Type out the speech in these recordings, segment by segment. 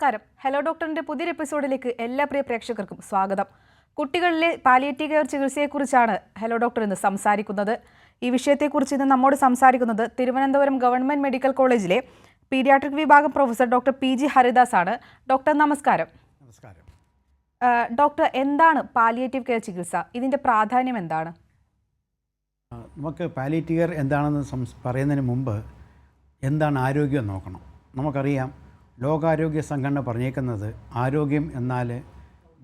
നമസ്കാരം. ഹലോ ഡോക്ടറിന്റെ പുതിയൊരു എപ്പിസോഡിലേക്ക് എല്ലാ പ്രിയ പ്രേക്ഷകർക്കും സ്വാഗതം. കുട്ടികളിലെ പാലിയേറ്റീവ് കെയർ ചികിത്സയെക്കുറിച്ചാണ് ഹലോ ഡോക്ടർ ഇന്ന് സംസാരിക്കുന്നത്. ഈ വിഷയത്തെക്കുറിച്ച് ഇന്ന് നമ്മോട് സംസാരിക്കുന്നത് തിരുവനന്തപുരം ഗവൺമെന്റ് മെഡിക്കൽ കോളേജിലെ പീഡിയാട്രിക് വിഭാഗം പ്രൊഫസർ ഡോക്ടർ PG ഹരിദാസ് ആണ്. ഡോക്ടർ നമസ്കാരം. നമസ്കാരം. ഡോക്ടർ, എന്താണ് പാലിയേറ്റീവ് കെയർ ചികിത്സ? ഇതിന്റെ പ്രാധാന്യം എന്താണ്? നമുക്ക് പാലിയേറ്റീവ് കെയർ എന്താണെന്ന് പറയുന്നതിന് മുമ്പ് എന്താണ് ആരോഗ്യം നോക്കണം. നമുക്കറിയാം, ലോകാരോഗ്യ സംഘടന പറഞ്ഞേക്കുന്നത് ആരോഗ്യം എന്നാൽ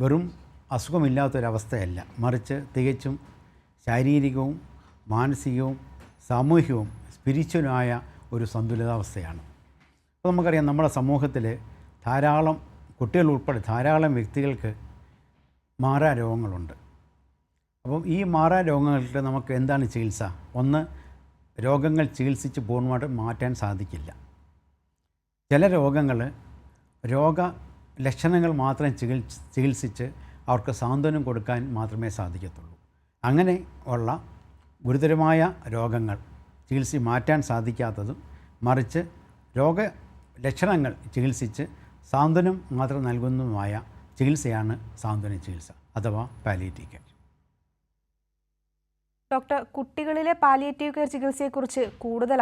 വെറും അസുഖമില്ലാത്തൊരവസ്ഥയല്ല, മറിച്ച് തികച്ചും ശാരീരികവും മാനസികവും സാമൂഹികവും സ്പിരിച്വലുമായ ഒരു സന്തുലിതാവസ്ഥയാണ്. അപ്പോൾ നമുക്കറിയാം, നമ്മുടെ സമൂഹത്തിൽ ധാരാളം കുട്ടികൾ ഉൾപ്പെടെ ധാരാളം വ്യക്തികൾക്ക് മാറാരോഗങ്ങളുണ്ട്. അപ്പം ഈ മാറാരോഗങ്ങൾക്ക് നമുക്ക് എന്താണ് ചികിത്സ? ഒന്ന്, രോഗങ്ങൾ ചികിത്സിച്ച് പൂർണ്ണമായിട്ട് മാറ്റാൻ സാധിക്കില്ല. ചില രോഗങ്ങൾ രോഗലക്ഷണങ്ങൾ മാത്രം ചികിത്സിച്ച് അവർക്ക് സാന്ത്വനം കൊടുക്കാൻ മാത്രമേ സാധിക്കത്തുള്ളൂ. അങ്ങനെ ഉള്ള ഗുരുതരമായ രോഗങ്ങൾ ചികിത്സിച്ച് മാറ്റാൻ സാധിക്കാത്തതും, മറിച്ച് രോഗലക്ഷണങ്ങൾ ചികിത്സിച്ച് സാന്ത്വനം മാത്രം നൽകുന്നതുമായ ചികിത്സയാണ് സാന്ത്വന ചികിത്സ അഥവാ പാലിയേറ്റീവ് കെയർ. ഡോക്ടർ, കുട്ടികളിലെ പാലിയേറ്റീവ് കെയർ ചികിത്സയെക്കുറിച്ച് കൂടുതൽ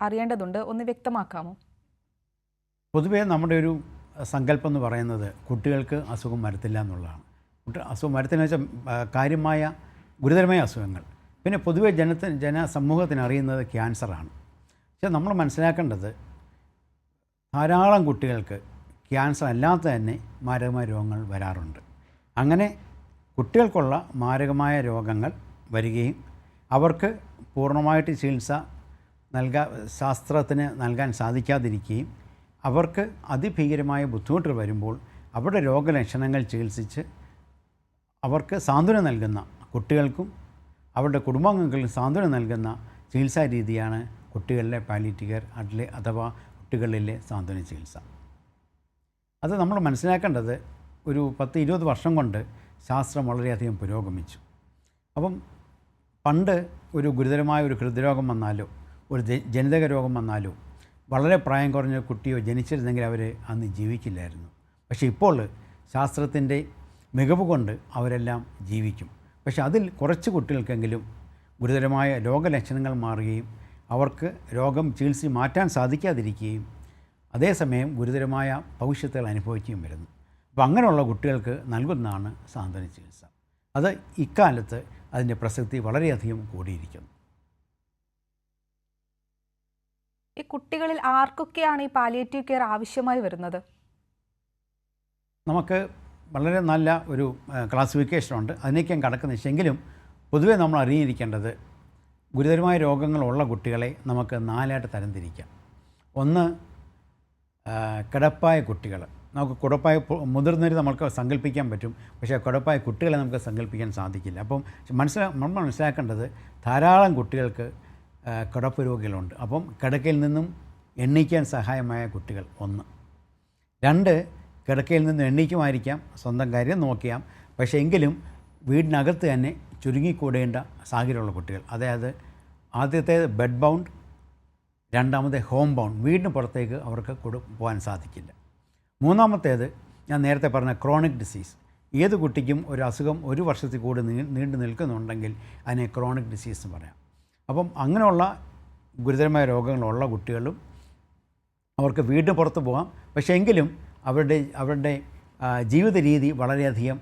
അറിയേണ്ടതുണ്ട്, ഒന്ന് വ്യക്തമാക്കാമോ? പൊതുവേ നമ്മുടെ ഒരു സങ്കല്പം എന്ന് പറയുന്നത് കുട്ടികൾക്ക് അസുഖം വരത്തില്ല എന്നുള്ളതാണ്. അസുഖം വരത്തില്ല വെച്ചാൽ കാര്യമായ ഗുരുതരമായ അസുഖങ്ങൾ. പിന്നെ പൊതുവേ ജനസമൂഹത്തിന് അറിയുന്നത് ക്യാൻസറാണ്. പക്ഷേ നമ്മൾ മനസ്സിലാക്കേണ്ടത്, ധാരാളം കുട്ടികൾക്ക് ക്യാൻസർ അല്ലാത്ത തന്നെ മാരകമായ രോഗങ്ങൾ വരാറുണ്ട്. അങ്ങനെ കുട്ടികൾക്കുള്ള മാരകമായ രോഗങ്ങൾ വരികയും അവർക്ക് പൂർണ്ണമായിട്ട് ചികിത്സ ശാസ്ത്രത്തിന് നൽകാൻ സാധിക്കാതിരിക്കുകയും അവർക്ക് അതിഭീകരമായ ബുദ്ധിമുട്ടുകൾ വരുമ്പോൾ അവരുടെ രോഗലക്ഷണങ്ങൾ ചികിത്സിച്ച് അവർക്ക് സാന്ത്വനം നൽകുന്ന, കുട്ടികൾക്കും അവരുടെ കുടുംബാംഗങ്ങൾക്കും സാന്ത്വനം നൽകുന്ന ചികിത്സാ രീതിയാണ് കുട്ടികളിലെ പാലിയേറ്റീവ് കെയർ അഥവാ കുട്ടികളിലെ സാന്ത്വന ചികിത്സ. അത് നമ്മൾ മനസ്സിലാക്കേണ്ടത്, ഒരു 10-20 വർഷം കൊണ്ട് ശാസ്ത്രം വളരെയധികം പുരോഗമിച്ചു. അപ്പം പണ്ട് ഒരു ഗുരുതരമായ ഒരു ഹൃദ്രോഗം വന്നാലോ ഒരു ജനിതക രോഗം വന്നാലോ വളരെ പ്രായം കുറഞ്ഞ കുട്ടിയോ ജനിച്ചിരുന്നെങ്കിൽ അവർ അന്ന് ജീവിക്കില്ലായിരുന്നു. പക്ഷേ ഇപ്പോൾ ശാസ്ത്രത്തിൻ്റെ മികവ് കൊണ്ട് അവരെല്ലാം ജീവിക്കും. പക്ഷേ അതിൽ കുറച്ച് കുട്ടികൾക്കെങ്കിലും ഗുരുതരമായ രോഗലക്ഷണങ്ങൾ മാറുകയും അവർക്ക് രോഗം ചികിത്സിച്ച് മാറ്റാൻ സാധിക്കാതിരിക്കുകയും അതേസമയം ഗുരുതരമായ ഭവിഷ്യത്തുകൾ അനുഭവിക്കുകയും വരുന്നു. അപ്പോൾ അങ്ങനെയുള്ള കുട്ടികൾക്ക് നൽകുന്നതാണ് സാന്ത്വന ചികിത്സ. അത് ഇക്കാലത്ത് അതിൻ്റെ പ്രസക്തി വളരെയധികം കൂടിയിരിക്കുന്നു. ഈ കുട്ടികളിൽ ആർക്കൊക്കെയാണ് ഈ പാലിയേറ്റീവ് കെയർ ആവശ്യമായി വരുന്നത്? നമുക്ക് വളരെ നല്ല ഒരു ക്ലാസിഫിക്കേഷനുണ്ട്, അതിനേക്ക് ഞാൻ കടക്കുന്നില്ല. എങ്കിലും പൊതുവേ നമ്മൾ അറിഞ്ഞിരിക്കേണ്ടത്, ഗുരുതരമായ രോഗങ്ങളുള്ള കുട്ടികളെ നമുക്ക് 4ആയിട്ട് തരംതിരിക്കാം. ഒന്ന്, കിടപ്പായ കുട്ടികൾ. നമുക്ക് കിടപ്പായ മുതിർന്നവർ നമുക്ക് സങ്കല്പിക്കാൻ പറ്റും, പക്ഷേ കിടപ്പായ കുട്ടികളെ നമുക്ക് സങ്കല്പിക്കാൻ സാധിക്കില്ല. അപ്പം നമ്മൾ മനസ്സിലാക്കേണ്ടത്, ധാരാളം കുട്ടികൾക്ക് കിടപ്പ് രോഗികളുണ്ട്. അപ്പം കിടക്കയിൽ നിന്നും എണ്ണീക്കാൻ സഹായമായ കുട്ടികൾ ഒന്ന്. 2, കിടക്കയിൽ നിന്ന് എണ്ണീക്കുമായിരിക്കാം, സ്വന്തം കാര്യം നോക്കിയാം, പക്ഷേ എങ്കിലും വീടിനകത്ത് തന്നെ ചുരുങ്ങിക്കൂടേണ്ട സാഹചര്യമുള്ള കുട്ടികൾ. അതായത് ആദ്യത്തേത് ബെഡ് ബൗണ്ട്, രണ്ടാമത്തെ ഹോം ബൗണ്ട്, വീടിന് പുറത്തേക്ക് അവർക്ക് പോകാൻ സാധിക്കില്ല. മൂന്നാമത്തേത് ഞാൻ നേരത്തെ പറഞ്ഞ ക്രോണിക് ഡിസീസ്. ഏത് കുട്ടിക്കും ഒരു അസുഖം 1 വർഷത്തിൽ കൂടി നീണ്ടു നിൽക്കുന്നുണ്ടെങ്കിൽ അതിനെ ക്രോണിക് ഡിസീസ് എന്ന് പറയാം. അപ്പം അങ്ങനെയുള്ള ഗുരുതരമായ രോഗങ്ങളുള്ള കുട്ടികളും അവർക്ക് വീടിന് പുറത്ത് പോകാം, പക്ഷേ എങ്കിലും അവരുടെ ജീവിത രീതി വളരെയധികം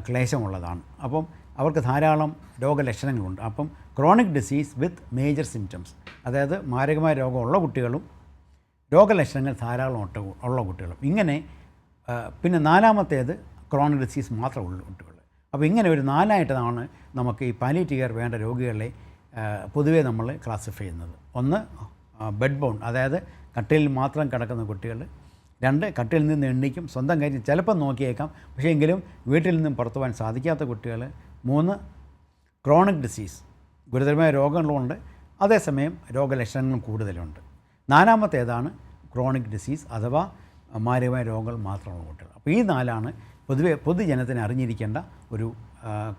ക്ലേശമുള്ളതാണ്. അപ്പം അവർക്ക് ധാരാളം രോഗലക്ഷണങ്ങളുണ്ട്. അപ്പം ക്രോണിക് ഡിസീസ് വിത്ത് മേജർ സിംറ്റംസ്, അതായത് മാരകമായ രോഗമുള്ള കുട്ടികളും രോഗലക്ഷണങ്ങൾ ധാരാളം ഉള്ള കുട്ടികളും. ഇങ്ങനെ പിന്നെ 4ാമത്തേത് ക്രോണിക് ഡിസീസ് മാത്രമുള്ള കുട്ടികൾ. അപ്പോൾ ഇങ്ങനെ ഒരു 4ആയിട്ടാണ് നമുക്ക് ഈ പാലിയേറ്റീവ് കെയർ വേണ്ട രോഗികളെ പൊതുവേ നമ്മൾ ക്ലാസിഫൈ ചെയ്യുന്നത്. ഒന്ന്, ബെഡ് ബൗണ്ട്, അതായത് കട്ടിലിൽ മാത്രം കിടക്കുന്ന കുട്ടികൾ. 2, കട്ടിലിൽ നിന്ന് എണ്ണിക്കും, സ്വന്തം കാര്യം ചിലപ്പോൾ നോക്കിയേക്കാം, പക്ഷേ എങ്കിലും വീട്ടിൽ നിന്നും പുറത്തു പോകാൻ സാധിക്കാത്ത കുട്ടികൾ. 3, ക്രോണിക് ഡിസീസ്, ഗുരുതരമായ രോഗങ്ങളുണ്ട്, അതേസമയം രോഗലക്ഷണങ്ങളും കൂടുതലുണ്ട്. 4ാമത്തേതാണ് ക്രോണിക് ഡിസീസ് അഥവാ മാരകമായ രോഗങ്ങൾ മാത്രമുള്ള കുട്ടികൾ. അപ്പോൾ ഈ 4ആണ് പൊതുവെ പൊതുജനത്തിന് അറിഞ്ഞിരിക്കേണ്ട ഒരു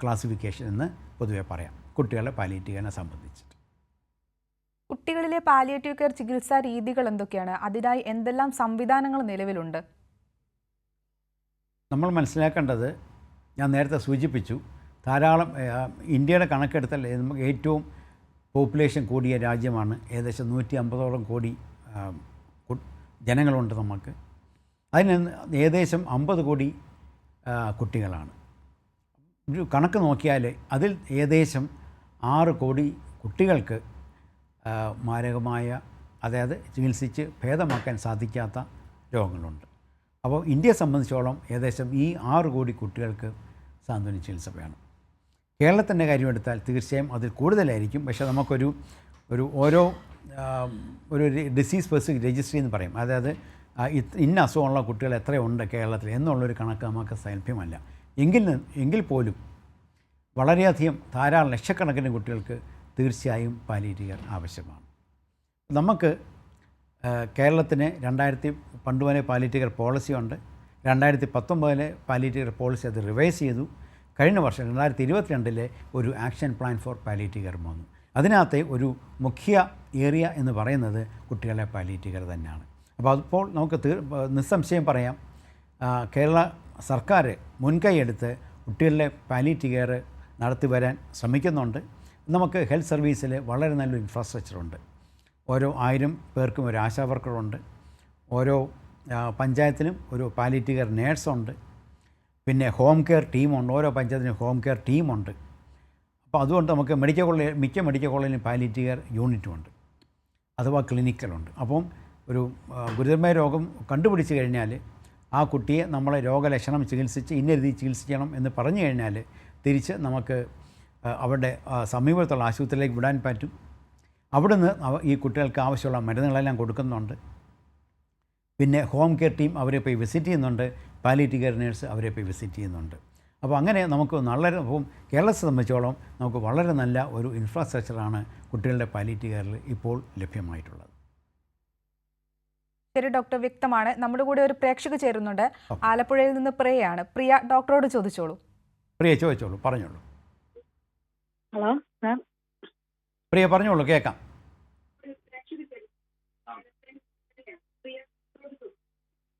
ക്ലാസിഫിക്കേഷൻ എന്ന് പൊതുവെ പറയാം കുട്ടികളെ പാലിയേറ്റീവ് കെയറിനെ സംബന്ധിച്ചിട്ട്. കുട്ടികളിലെ പാലിയേറ്റീവ് കെയർ ചികിത്സാ രീതികൾ എന്തൊക്കെയാണ്? അതിനായി എന്തെല്ലാം സംവിധാനങ്ങൾ നിലവിലുണ്ട്? നമ്മൾ മനസ്സിലാക്കേണ്ടത് ഞാൻ നേരത്തെ സൂചിപ്പിച്ചു, ധാരാളം ഇന്ത്യയുടെ കണക്കെടുത്താൽ നമുക്ക് ഏറ്റവും പോപ്പുലേഷൻ കൂടിയ രാജ്യമാണ്. ഏകദേശം 150ഓളം കോടി ജനങ്ങളുണ്ട് നമുക്ക്. അതിന് ഏകദേശം 50 കോടി കുട്ടികളാണ്. ഒരു കണക്ക് നോക്കിയാൽ അതിൽ ഏകദേശം 6 കോടി കുട്ടികൾക്ക് മാരകമായ, അതായത് ചികിത്സിച്ച് ഭേദമാക്കാൻ സാധിക്കാത്ത രോഗങ്ങളുണ്ട്. അപ്പോൾ ഇന്ത്യയെ സംബന്ധിച്ചോളം ഏകദേശം ഈ 6 കോടി കുട്ടികൾക്ക് സാന്ത്വന ചികിത്സ വേണം. കേരളത്തിൻ്റെ കാര്യമെടുത്താൽ തീർച്ചയായും അതിൽ കൂടുതലായിരിക്കും. പക്ഷേ നമുക്കൊരു ഓരോ ഒരു ഡിസീസ് സ്പെസിഫിക് രജിസ്ട്രി എന്ന് പറയും. അതായത് ഇന്ന അസുഖമുള്ള കുട്ടികൾ എത്രയുണ്ട് കേരളത്തിൽ എന്നുള്ളൊരു കണക്ക് നമുക്ക് ലഭ്യമല്ല. എങ്കിൽ പോലും വളരെയധികം ധാരാളം ലക്ഷക്കണക്കിന് കുട്ടികൾക്ക് തീർച്ചയായും പാലിയേറ്റീവ് കെയർ ആവശ്യമാണ്. നമുക്ക് കേരളത്തിന് പണ്ട് വരെ പാലിയേറ്റീവ് കെയർ പോളിസി ഉണ്ട്. 2019 പാലിയേറ്റീവ് കെയർ പോളിസി അത് റിവൈസ് ചെയ്തു. കഴിഞ്ഞ വർഷം 2022 ഒരു action plan for palliative care വന്നു. അതിനകത്തെ ഒരു മുഖ്യ ഏരിയ എന്ന് പറയുന്നത് കുട്ടികളെ പാലിയേറ്റീവ് കെയർ തന്നെയാണ്. അപ്പോൾ അതിപ്പോൾ നമുക്ക് നിസ്സംശയം പറയാം, കേരള സർക്കാർ മുൻകൈയെടുത്ത് കുട്ടികളിലെ പാലിയേറ്റീവ് കെയർ നടത്തി വരാൻ ശ്രമിക്കുന്നുണ്ട്. നമുക്ക് ഹെൽത്ത് സർവീസിൽ വളരെ നല്ലൊരു ഇൻഫ്രാസ്ട്രക്ചറുണ്ട്. ഓരോ 1000 പേർക്കും ഒരു ആശാ വർക്കറുണ്ട്. ഓരോ പഞ്ചായത്തിലും ഒരു പാലിയേറ്റീവ് കെയർ നേഴ്സുണ്ട്. പിന്നെ ഹോം കെയർ ടീമുണ്ട്. ഓരോ പഞ്ചായത്തിനും ഹോം കെയർ ടീമുണ്ട്. അപ്പോൾ അതുകൊണ്ട് നമുക്ക് മിക്ക മെഡിക്കൽ കോളേജിലും പാലിയേറ്റീവ് കെയർ യൂണിറ്റുമുണ്ട്, അഥവാ ക്ലിനിക്കലുണ്ട്. അപ്പം ഒരു ഗുരുതരമായ രോഗം കണ്ടുപിടിച്ച് കഴിഞ്ഞാൽ ആ കുട്ടിയെ നമ്മളെ രോഗലക്ഷണം ചികിത്സിച്ച് ഇന്ന രീതിയിൽ ചികിത്സിക്കണം എന്ന് പറഞ്ഞു കഴിഞ്ഞാൽ തിരിച്ച് നമുക്ക് അവരുടെ സമീപത്തുള്ള ആശുപത്രിയിലേക്ക് വിടാൻ പറ്റും. അവിടുന്ന് ഈ കുട്ടികൾക്ക് ആവശ്യമുള്ള മരുന്നുകളെല്ലാം കൊടുക്കുന്നുണ്ട്. പിന്നെ ഹോം കെയർ ടീം അവരെ പോയി വിസിറ്റ് ചെയ്യുന്നുണ്ട്. പാലിയേറ്റീവ് കെയർ നേഴ്സ് അവരെ പോയി വിസിറ്റ് ചെയ്യുന്നുണ്ട്. അപ്പോൾ അങ്ങനെ നമുക്ക് അപ്പം കേരളത്തെ സംബന്ധിച്ചോളം നമുക്ക് വളരെ നല്ല ഒരു ഇൻഫ്രാസ്ട്രക്ചറാണ് കുട്ടികളുടെ പാലിയേറ്റീവ് കെയറിൽ ഇപ്പോൾ ലഭ്യമായിട്ടുള്ളത്. ശരി ഡോക്ടർ, വ്യക്തമാണ്. നമ്മുടെ കൂടെ ഒരു പ്രേക്ഷക ചേരുന്നുണ്ട്. ആലപ്പുഴയിൽ നിന്ന് പ്രിയയാണ്. പ്രിയ, ഡോക്ടറോട് ചോദിച്ചോളൂ. പ്രിയ ചോദിച്ചോളൂ, പറഞ്ഞോളൂ. Hello sir. പ്രിയ പറഞ്ഞോളൂ, കേൾക്കാം.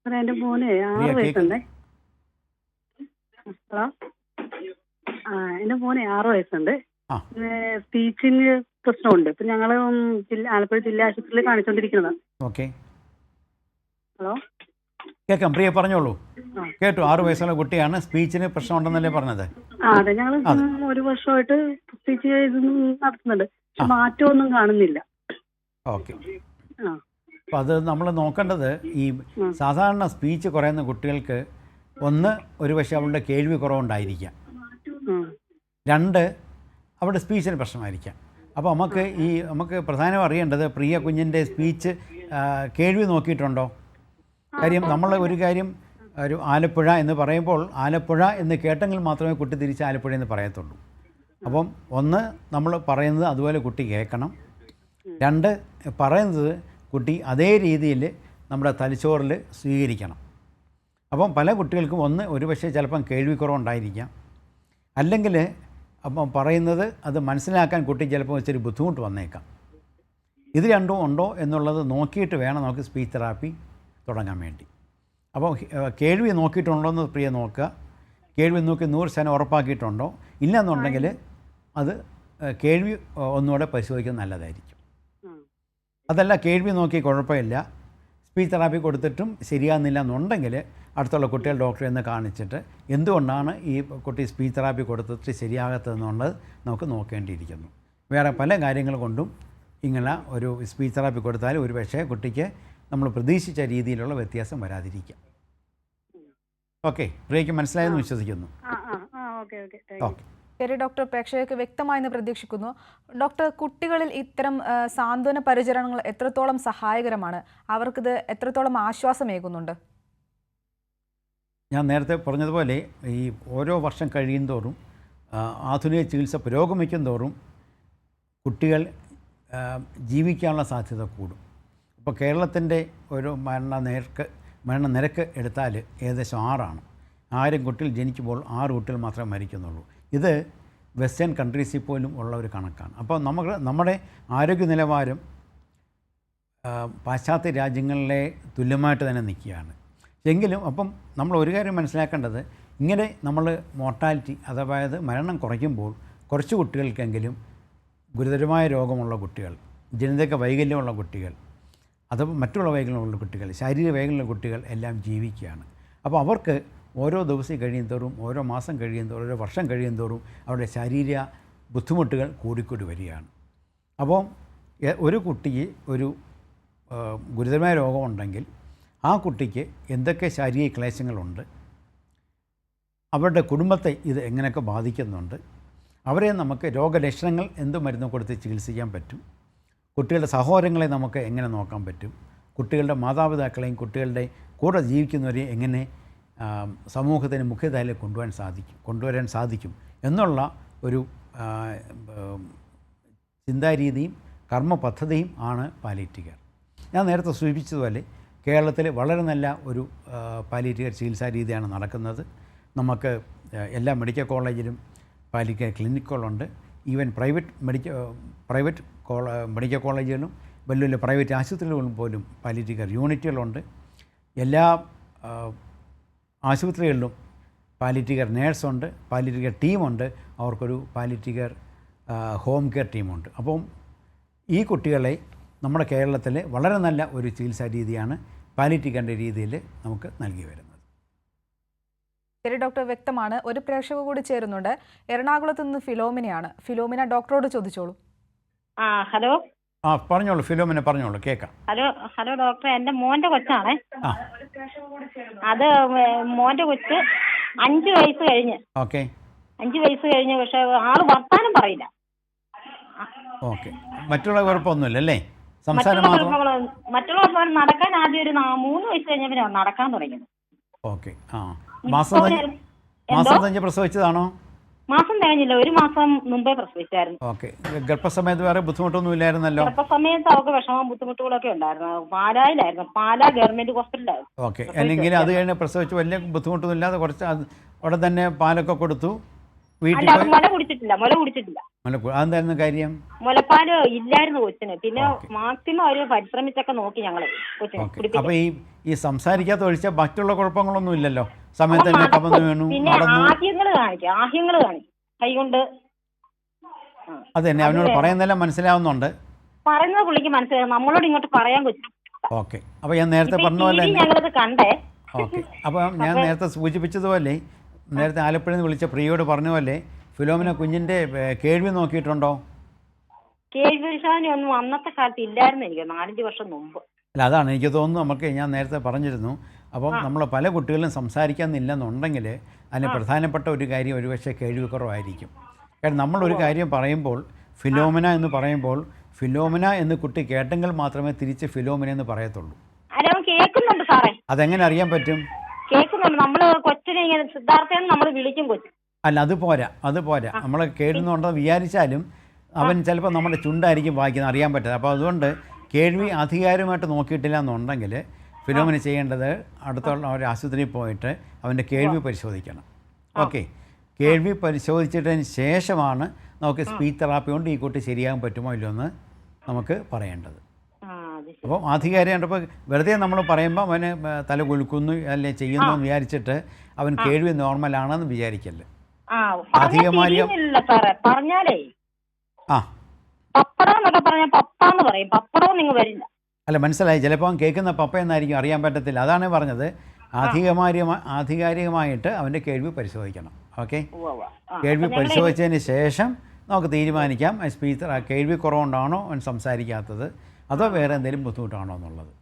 സാർ, എൻ്റെ മോന് 6 വയസ്സുണ്ട്. ഹലോ, എൻ്റെ മോന് 6 വയസ്സുണ്ട്. സ്പീച്ചിന് പ്രശ്നമുണ്ട്. ഇപ്പൊ ഞങ്ങള് ആലപ്പുഴ ജില്ലാ ആശുപത്രിയിൽ കാണിച്ചുകൊണ്ടിരിക്കുന്നതാണ്. ഓക്കെ, ഹലോ, കേൾക്കാം. പ്രിയ പറഞ്ഞോളൂ, കേട്ടു. 6 വയസ്സുള്ള കുട്ടിയാണ്, സ്പീച്ചിന് പ്രശ്നമുണ്ടെന്നല്ലേ പറഞ്ഞത്? അതെ, ഞങ്ങൾ 1 വർഷമായിട്ട് സ്പീച്ച് നടത്തുന്നുണ്ട്. പക്ഷെ മാറ്റമൊന്നും കാണുന്നില്ല. ഓക്കെ, അപ്പോൾ അത് നമ്മൾ നോക്കേണ്ടത്, ഈ സാധാരണ സ്പീച്ച് കുറയുന്ന കുട്ടികൾക്ക് ഒരു പക്ഷേ അവളുടെ കേൾവി കുറവുണ്ടായിരിക്കാം. 2 അവരുടെ സ്പീച്ചിന് പ്രശ്നമായിരിക്കാം. അപ്പോൾ നമുക്ക് പ്രധാനം അറിയേണ്ടത്, പ്രിയ കുഞ്ഞിൻ്റെ സ്പീച്ച് കേൾവി നോക്കിയിട്ടുണ്ടോ? കാര്യം നമ്മൾ ഒരു കാര്യം, ഒരു ആലപ്പുഴ എന്ന് പറയുമ്പോൾ ആലപ്പുഴ എന്ന് കേട്ടെങ്കിൽ മാത്രമേ കുട്ടി തിരിച്ച് ആലപ്പുഴ എന്ന് പറയത്തുള്ളൂ. അപ്പം നമ്മൾ പറയുന്നത് അതുപോലെ കുട്ടി കേൾക്കണം. 2 പറയുന്നത് കുട്ടി അതേ രീതിയിൽ നമ്മുടെ തലച്ചോറിൽ സ്വീകരിക്കണം. അപ്പം പല കുട്ടികൾക്കും ഒരു പക്ഷേ ചിലപ്പം കേൾവിക്കുറവുണ്ടായിരിക്കാം. അല്ലെങ്കിൽ അപ്പം പറയുന്നത് അത് മനസ്സിലാക്കാൻ കുട്ടി ചിലപ്പോൾ ഇച്ചിരി ബുദ്ധിമുട്ട് വന്നേക്കാം. ഇത് രണ്ടും ഉണ്ടോ എന്നുള്ളത് നോക്കിയിട്ട് വേണം നമുക്ക് സ്പീച്ച് തെറാപ്പി തുടങ്ങാൻ വേണ്ടി. അപ്പോൾ കേൾവി നോക്കിയിട്ടുണ്ടോ എന്ന് പ്രിയ നോക്കുക. കേൾവി നോക്കി 100% ഉറപ്പാക്കിയിട്ടുണ്ടോ? ഇല്ലെന്നുണ്ടെങ്കിൽ അത് കേൾവി ഒന്നുകൂടെ പരിശോധിക്കുന്നത് നല്ലതായിരിക്കും. അതല്ല, കേൾവി നോക്കി കുഴപ്പമില്ല, സ്പീച്ച് തെറാപ്പി കൊടുത്തിട്ടും ശരിയാകുന്നില്ല എന്നുണ്ടെങ്കിൽ അടുത്തുള്ള കുട്ടികൾ ഡോക്ടറെ ഒന്ന് കാണിച്ചിട്ട് എന്തുകൊണ്ടാണ് ഈ കുട്ടി സ്പീച്ച് തെറാപ്പി കൊടുത്തിട്ട് ശരിയാകാത്തതെന്നുള്ളത് നമുക്ക് നോക്കേണ്ടിയിരിക്കുന്നു. വേറെ പല കാര്യങ്ങൾ കൊണ്ടും ഇങ്ങനെ ഒരു സ്പീച്ച് തെറാപ്പി കൊടുത്താൽ ഒരു പക്ഷേ കുട്ടിക്ക് നമ്മൾ പ്രതീക്ഷിച്ച രീതിയിലുള്ള വ്യത്യാസം വരാതിരിക്കാം. ഓക്കെ, പ്രിയയ്ക്ക് മനസ്സിലായെന്ന് വിശ്വസിക്കുന്നു. ഓക്കെ, ശരി ഡോക്ടർ, പ്രേക്ഷകർക്ക് വ്യക്തമായെന്ന് പ്രതീക്ഷിക്കുന്നു. ഡോക്ടർ, കുട്ടികളിൽ ഇത്തരം സാന്ത്വന പരിചരണങ്ങൾ എത്രത്തോളം സഹായകരമാണ്? അവർക്കിത് എത്രത്തോളം ആശ്വാസമേകുന്നുണ്ട്? ഞാൻ നേരത്തെ പറഞ്ഞതുപോലെ ഈ ഓരോ വർഷം കഴിയും തോറും ആധുനിക ചികിത്സ പുരോഗമിക്കും തോറും കുട്ടികൾ ജീവിക്കാനുള്ള സാധ്യത കൂടും. ഇപ്പോൾ കേരളത്തിൻ്റെ ഒരു മരണനിരക്ക് എടുത്താൽ ഏകദേശം 6ആണ്. 1000 കുട്ടികൾ ജനിക്കുമ്പോൾ 6 കുട്ടികൾ മാത്രമേ മരിക്കുന്നുള്ളൂ. ഇത് വെസ്റ്റേൺ കൺട്രീസിൽ പോലും ഉള്ള ഒരു കണക്കാണ്. അപ്പോൾ നമ്മുടെ ആരോഗ്യ നിലവാരം പാശ്ചാത്യ രാജ്യങ്ങളിലെ തുല്യമായിട്ട് തന്നെ നിൽക്കുകയാണ്. എങ്കിലും അപ്പം നമ്മൾ ഒരു കാര്യം മനസ്സിലാക്കേണ്ടത്, ഇങ്ങനെ നമ്മൾ മോർട്ടാലിറ്റി അതായത് മരണം കുറയ്ക്കുമ്പോൾ കുറച്ച് കുട്ടികൾക്കെങ്കിലും ഗുരുതരമായ രോഗമുള്ള കുട്ടികൾ, ജനിതക വൈകല്യമുള്ള കുട്ടികൾ, അത് മറ്റുള്ള വൈകല്യമുള്ള കുട്ടികൾ, ശാരീരിക വൈകല്യമുള്ള കുട്ടികൾ എല്ലാം ജീവിക്കുകയാണ്. അപ്പോൾ അവർക്ക് ഓരോ ദിവസം കഴിയുന്തോറും, ഓരോ മാസം കഴിയുന്തോറും, ഓരോ വർഷം കഴിയുന്തോറും അവരുടെ ശാരീരിക ബുദ്ധിമുട്ടുകൾ കൂടിക്കൂടി വരികയാണ്. അപ്പോൾ ഒരു കുട്ടിക്ക് ഒരു ഗുരുതരമായ രോഗമുണ്ടെങ്കിൽ ആ കുട്ടിക്ക് എന്തൊക്കെ ശാരീരിക ക്ലേശങ്ങളുണ്ട്, അവരുടെ കുടുംബത്തെ ഇത് എങ്ങനെയൊക്കെ ബാധിക്കുന്നുണ്ട്, അവരെ നമുക്ക് രോഗലക്ഷണങ്ങൾ എന്ത് മരുന്ന് കൊടുത്ത് ചികിത്സിക്കാൻ പറ്റും, കുട്ടികളുടെ സഹോദരങ്ങളെ നമുക്ക് എങ്ങനെ നോക്കാൻ പറ്റും, കുട്ടികളുടെ മാതാപിതാക്കളെയും കുട്ടികളുടെ കൂടെ ജീവിക്കുന്നവരെയും എങ്ങനെ സമൂഹത്തിന് മുഖ്യധാരയിലേക്ക് കൊണ്ടുവരാൻ സാധിക്കും എന്നുള്ള ഒരു ചിന്താരീതിയും കർമ്മ പദ്ധതിയും ആണ് പാലിയേറ്റീവ് കെയർ. ഞാൻ നേരത്തെ സൂചിപ്പിച്ചതുപോലെ കേരളത്തിൽ വളരെ നല്ല ഒരു പാലിയേറ്റീവ് കെയർ ചികിത്സാ രീതിയാണ് നടക്കുന്നത്. നമുക്ക് എല്ലാ മെഡിക്കൽ കോളേജിലും പാലിയേറ്റീവ് കെയർ ക്ലിനിക്കുകളുണ്ട്. ഈവൻ പ്രൈവറ്റ് മെഡിക്കൽ കോളേജുകളിലും വലിയ വലിയ പ്രൈവറ്റ് ആശുപത്രികളിലും പോലും പാലിയേറ്റീവ് കെയർ യൂണിറ്റുകളുണ്ട്. എല്ലാ ആശുപത്രികളിലും പാലിയേറ്റീവ് കെയർ നേഴ്സുണ്ട്, പാലിയേറ്റീവ് കെയർ ടീമുണ്ട്, അവർക്കൊരു പാലിയേറ്റീവ് കെയർ ഹോം കെയർ ടീമുണ്ട്. അപ്പം ഈ കുട്ടികളെ നമ്മുടെ കേരളത്തിൽ വളരെ നല്ല ഒരു ചികിത്സാ രീതിയാണ് പാലിയേറ്റീവ് കെയറിൻ്റെ രീതിയിൽ നമുക്ക് നൽകി വരുന്നത്. ശരി ഡോക്ടർ, വ്യക്തമാണ്. ഒരു പ്രേക്ഷക കൂടി ചേരുന്നുണ്ട്. എറണാകുളത്ത് നിന്ന് ഫിലോമിനയാണ്. ഫിലോമിന ഡോക്ടറോട് ചോദിച്ചോളൂ. ഹലോ. പറഞ്ഞോളൂ ഫിലോമിന, പറഞ്ഞോളൂ, കേൾക്കാം. ഹലോ ഡോക്ടർ, എന്റെ മോന്റെ കൊച്ചാണേ. അത് മോന്റെ കൊച്ച് 5 വയസ്സ് കഴിഞ്ഞ്. ഓക്കെ. 5 വയസ്സ് കഴിഞ്ഞ്, പക്ഷെ ആള് വർത്താനം പറയില്ല. ഓക്കെ. മറ്റുള്ള കുഴപ്പമൊന്നുമില്ല അല്ലേ? സംസാരം മറ്റുള്ള നടക്കാൻ ആദ്യം ഒരു 3 വയസ്സ് കഴിഞ്ഞ നടക്കാൻ തുടങ്ങിയത്. ഓക്കെ. മാസം കഴിഞ്ഞ് പ്രസവിച്ചതാണോ? മാസം തികഞ്ഞില്ല, 1 മാസം മുമ്പേ പ്രസവിച്ചായിരുന്നു. ഓക്കെ. ഗർഭസമയത്ത് വേറെ ബുദ്ധിമുട്ടൊന്നും ഇല്ലായിരുന്നല്ലോ? ഗർഭസമയത്ത് അവർക്ക് വിഷമവും ബുദ്ധിമുട്ടുകളൊക്കെ ഉണ്ടായിരുന്നു. പാലായിലായിരുന്നു, പാലാ ഗവൺമെന്റ് ഹോസ്പിറ്റലായിരുന്നു. ഓക്കെ. അല്ലെങ്കിൽ അത് കഴിഞ്ഞ് പ്രസവിച്ച് വലിയ ബുദ്ധിമുട്ടൊന്നും ഇല്ലാതെ കുറച്ച് അവിടെ തന്നെ പാലൊക്കെ കൊടുത്തു വീട്ടിൽ പോയി? മുല കുടിച്ചിട്ടില്ല. അതെന്തായിരുന്നു കാര്യം? മുലപ്പാല് ഇല്ലായിരുന്നു കൊച്ചിന്. പിന്നെ മാക്സിമം അവര് പരിശ്രമിച്ചൊക്കെ നോക്കി ഞങ്ങള് കൊച്ചിന്. അപ്പൊ ഈ സംസാരിക്കാത്ത ഒഴിച്ചാൽ മറ്റുള്ള കുഴപ്പങ്ങളൊന്നും ഇല്ലല്ലോ? സമയത്ത് കമന്ന് വീണു, പിന്നെ ആഹ്യങ്ങള് കാണിക്കും കൈകൊണ്ട്. അതന്നെ, അവനോട് പറയുന്നതെല്ലാം മനസ്സിലാവുന്നുണ്ട്. പറയുന്നത് പുള്ളിക്ക് മനസ്സിലാവും, നമ്മളോട് ഇങ്ങോട്ട് പറയാൻ കൊച്ചു. ഓക്കെ. അപ്പൊ ഞാൻ നേരത്തെ പറഞ്ഞ പോലെ ഞങ്ങളത് കണ്ടേ. ഓക്കെ. അപ്പോൾ ഞാൻ നേരത്തെ സൂചിപ്പിച്ചതുപോലെ, നേരത്തെ ആലപ്പുഴയിൽ നിന്ന് വിളിച്ച പ്രിയോട് പറഞ്ഞ പോലെ, ഫിലോമിന കുഞ്ഞിൻ്റെ കേൾവി നോക്കിയിട്ടുണ്ടോ? കേൾവി പരിശോധനയൊന്നും അന്നത്തെ കാലത്ത് ഇല്ലായിരുന്നു. എനിക്ക് 4-5 വർഷം മുമ്പ്. അല്ല, അതാണ് എനിക്ക് തോന്നുന്നു. നമുക്ക് ഞാൻ നേരത്തെ പറഞ്ഞിരുന്നു. അപ്പം നമ്മൾ പല കുട്ടികളും സംസാരിക്കാനില്ലെന്നുണ്ടെങ്കിൽ അതിന് പ്രധാനപ്പെട്ട ഒരു കാര്യം ഒരുപക്ഷെ കേൾവിക്കുറവായിരിക്കും. കാരണം നമ്മളൊരു കാര്യം പറയുമ്പോൾ, ഫിലോമിന എന്ന് പറയുമ്പോൾ, ഫിലോമിന എന്ന് കുട്ടി കേട്ടെങ്കിൽ മാത്രമേ തിരിച്ച് ഫിലോമിന എന്ന് പറയത്തുള്ളൂ. കേൾക്കുന്നുണ്ട് സാറേ. അതെങ്ങനെ അറിയാൻ പറ്റും? കേൾക്കുന്നുണ്ട്. നമ്മൾ കൊച്ചിനെ ഇങ്ങനെ സിദ്ധാർത്ഥ നമ്മൾ വിളിക്കും കൊച്ചു. അല്ല, അത് പോരാ. നമ്മൾ കേൾക്കുന്നുണ്ടെന്ന് വിചാരിച്ചാലും അവൻ ചിലപ്പോൾ നമ്മുടെ ചുണ്ടായിരിക്കും വായിക്കുന്നത്, അറിയാൻ പറ്റാതെ. അപ്പോൾ അതുകൊണ്ട് കേൾവി അധികാരമായിട്ട് നോക്കിയിട്ടില്ല എന്നുണ്ടെങ്കിൽ ഫിലോമിന ചെയ്യേണ്ടത് അടുത്തുള്ള ഒരു ആശുപത്രിയിൽ പോയിട്ട് അവൻ്റെ കേൾവി പരിശോധിക്കണം. ഓക്കെ. കേൾവി പരിശോധിച്ചിട്ടതിന് ശേഷമാണ് നമുക്ക് സ്പീച്ച് തെറാപ്പി കൊണ്ട് ഈ കുട്ടി ശരിയാകാൻ പറ്റുമോ ഇല്ലയോ എന്ന് നമുക്ക് പറയേണ്ടത്. അപ്പോൾ ആധികാരികമായിട്ട് ഇപ്പോൾ വെറുതെ നമ്മൾ പറയുമ്പോൾ അവന് തല കുലുക്കുന്നു അല്ലെ ചെയ്യുന്നു എന്ന് വിചാരിച്ചിട്ട് അവൻ കേൾവി നോർമലാണെന്ന് വിചാരിക്കല്ലേ. പറഞ്ഞാലേ പപ്പടന്നൊക്കെ പറഞ്ഞാൽ പപ്പാന്ന് പറയും. പപ്പടവും നിങ്ങൾ വരില്ല. അല്ല, മനസ്സിലായി. ചിലപ്പോൾ അവൻ കേൾക്കുന്ന പപ്പ എന്നായിരിക്കും, അറിയാൻ പറ്റത്തില്ല. അതാണ് പറഞ്ഞത്. ആധികാരികമായിട്ട് അവൻ്റെ കേൾവി പരിശോധിക്കണം. ഓക്കെ. കേൾവി പരിശോധിച്ചതിന് ശേഷം നമുക്ക് തീരുമാനിക്കാം സ്പീച്ച് കേൾവി കുറവുകൊണ്ടാണോ അവൻ സംസാരിക്കാത്തത്, അതോ വേറെ എന്തെങ്കിലും ബുദ്ധിമുട്ടാണോ എന്നുള്ളത്.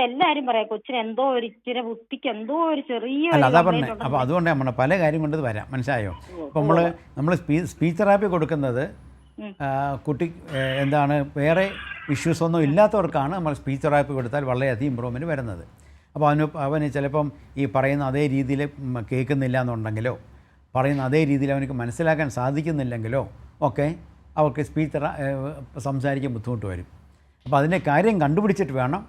എല്ലാരും പറയാം കൊച്ചിന് എന്തോ ഒരു ഇച്ചിരി ബുദ്ധിക്ക് എന്തോ ഒരു ചെറിയ. അല്ല, അതാ പറഞ്ഞത്. അപ്പോൾ അതുകൊണ്ട് നമ്മൾ പല കാര്യം കൊണ്ട് വരാം, മനസ്സിലായോ? അപ്പോൾ നമ്മൾ സ്പീച്ച് തെറാപ്പി കൊടുക്കുന്നത് കുട്ടി എന്താണ് വേറെ ഇഷ്യൂസ് ഒന്നും ഇല്ലാത്തവർക്കാണ് നമ്മൾ സ്പീച്ച് തെറാപ്പി കൊടുത്താൽ വളരെയധികം ഇമ്പ്രൂവ്മെൻറ്റ് വരുന്നത്. അപ്പോൾ അവന് ചിലപ്പം ഈ പറയുന്ന അതേ രീതിയിൽ കേൾക്കുന്നില്ല എന്നുണ്ടെങ്കിലോ, പറയുന്ന അതേ രീതിയിൽ അവനക്ക് മനസ്സിലാക്കാൻ സാധിക്കുന്നില്ലെങ്കിലോ ഒക്കെ അവർക്ക് സംസാരിക്കാൻ ബുദ്ധിമുട്ട് വരും. അപ്പോൾ അതിൻ്റെ കാര്യം കണ്ടുപിടിച്ചിട്ട് വേണം